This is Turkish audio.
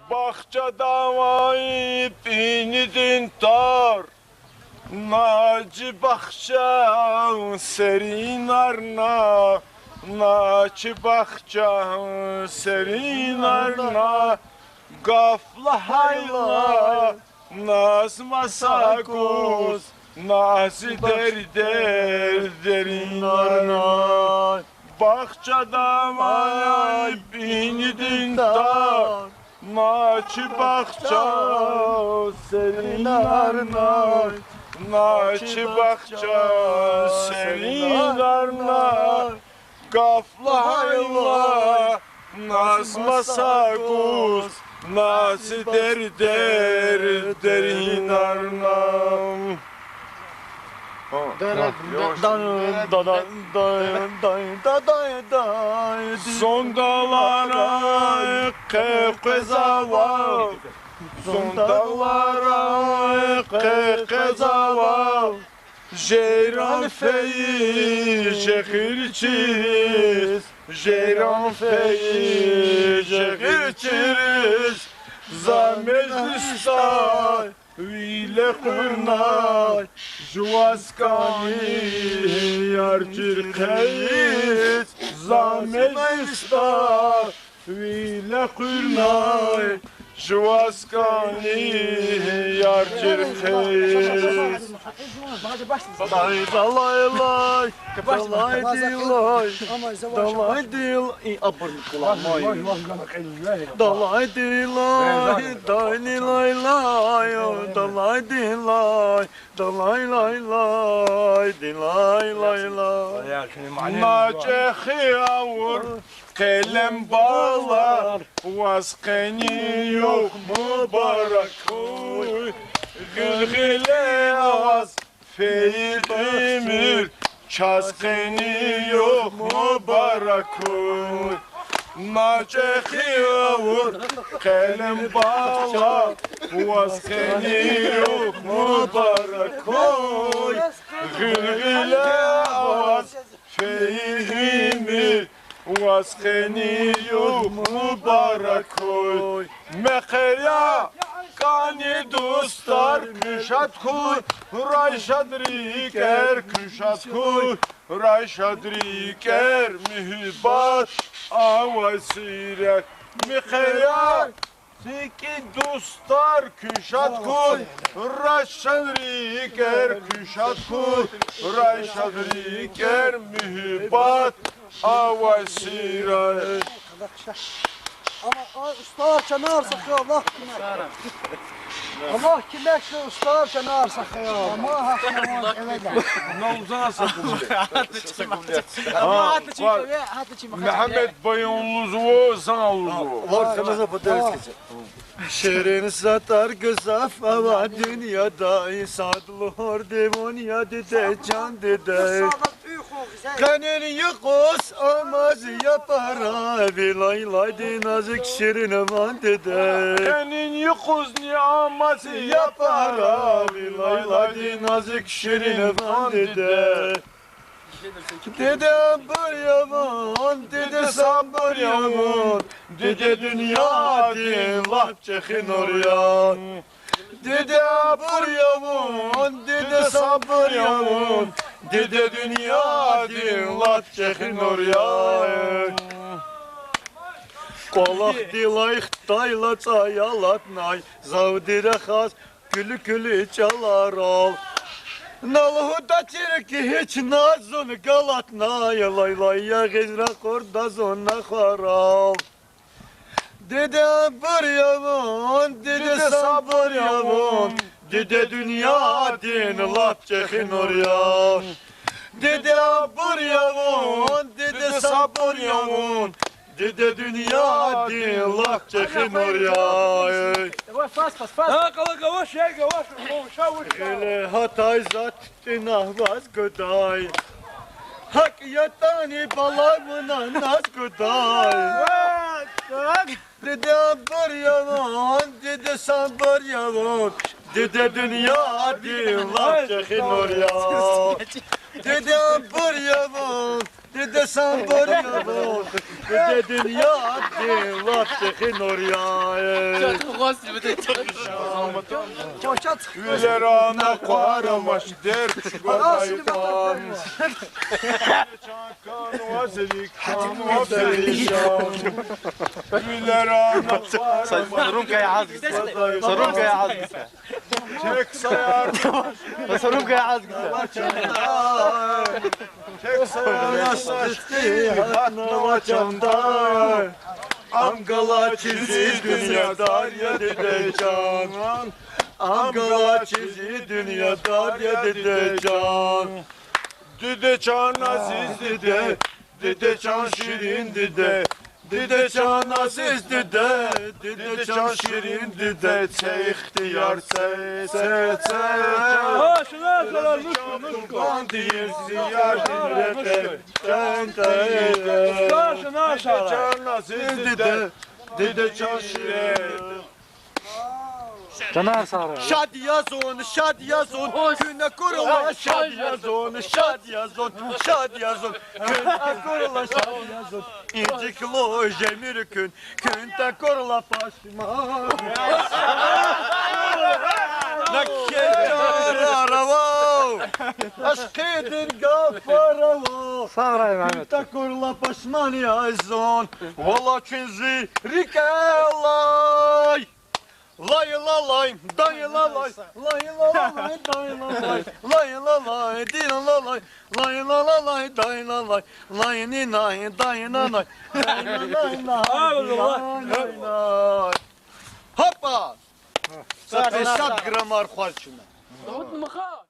Bahçada vay binidin tar Naci bahçe serin arna Naci bahçe serin arna Gafla hayla Nazma sakuz Nazi derin arna Bahçada vay binidin tar Naci bahçe serin arna Naci bahçe serin arna Gafla hayla Nazma sakuz Nazi derin arna Sondalara kekeza Sondalara kekeza Ceyran feyi şehir çiriz Ceyran feyi şehir çiriz Za meclista Vile kurnay Juaskani Yarcir kayis Za meclista Vile kurnay Juaskani Yarcir kayis Dalay dalay lay Dalay dilay Dalay dilay Abur kulağımay Dalay dilay Dalay lay lay Dalay dilay Dalay lay lay Dilay lay lay Nacehi avur Kelem bağlar Vaskeni yok mübarek oy Gülgüle avaz Feyi demir Çaskeni yok mübarek oy Nacehi avur Kelem bağlar Vaskeni yok mübarek oy Gülgüle avaz Feyi demir Vaskeni yok mübarek oy Mekeya kani dostlar Küşat kuy Rayşadriker Küşat kuy Rayşadriker Mühibbat Avasiret Mekeya Siki dostlar Küşat kuy Rayşadriker Küşat kuy Rayşadriker Mühibbat Avasiret Ama ustalar kenar sakıyor Allah Allah kimler şu ustalar kenar sakıyor ama hakikaten evet Ne uzana sakın Ama Mehmet Bayonluz o sana oluz var sana patates geçecek. Şirin satar güzaf ama dünyada İsadlıhor demonya dede can dede Kanın yıkos amaz yapara Bilay laydi nazik şirin aman dede Senin yıkuz niyaması yapara Bilay laydi nazik şirin aman dede Dede ambur yaman, dede sambur yaman Dede dünya din lap çekin oraya Dede ambur yaman, dede sambur yaman Dede dünya din lap çekin oraya Kolak dilay xtayla çayalatnay Zavdire xas külü külü çalar ol Nalhuda çirki hiç nazun galatnaya Lay lay ya gizra korda zonna kharal Dede ambur yaman, dede sabır yaman Dede dünya din lap çekin oraya Dede ambur yaman, dede sabır yaman Dede dünya din lap çekin oraya Hele hatay zat dinahvaz goday Hak yatani balamına naz goday Dede ambur yaman, dede sabır yaman Dede dünya din lap çekin oraya Dede ambur yaman, Dede sen varıyorsun. Dede dünya divattıkın oraya. Koşa çık. Güler ana qaramaş der çuqadaydan. Çakan vazilik kan vazilikşan. Güler ana qaramaş. Ruмкaya azgısa. Ruмкaya azgısa. Tek sayar. Ruмкaya azgısa. Tek sayar saçtı hatna çandan. Angala çizi dünya darya dede can. Angala çizi dünya darya dede can. Dede can aziz dede, dede can şirin dede. Dede can aziz dede, dede can şirin dede. İhtiyar se. Ha şuna şuna Kurban diye ziyar dede. şuna şuna Dede şuna. can aziz dede, dede can şirin. Caner Sarı. Şad yazon, şad yazon, güne kurula şad yazon, şad yazon, şad yazon, güne kurula şad yazon. İnciklo jemir kün te kurula paşma. Nakkecar aravo, aşkıdır gafaravo. Sarı Mehmet. Ta kurula paşmani yazon, valla çinzi rikelay. Lay la lay, day la lay, lay la lay, day la lay, lay la lay, di la lay, lay la lay, day la lay, lay ni nay, day na nay, lay lay. Hoppa! Sa 50 gram ar xwalçuna. Davut mıha?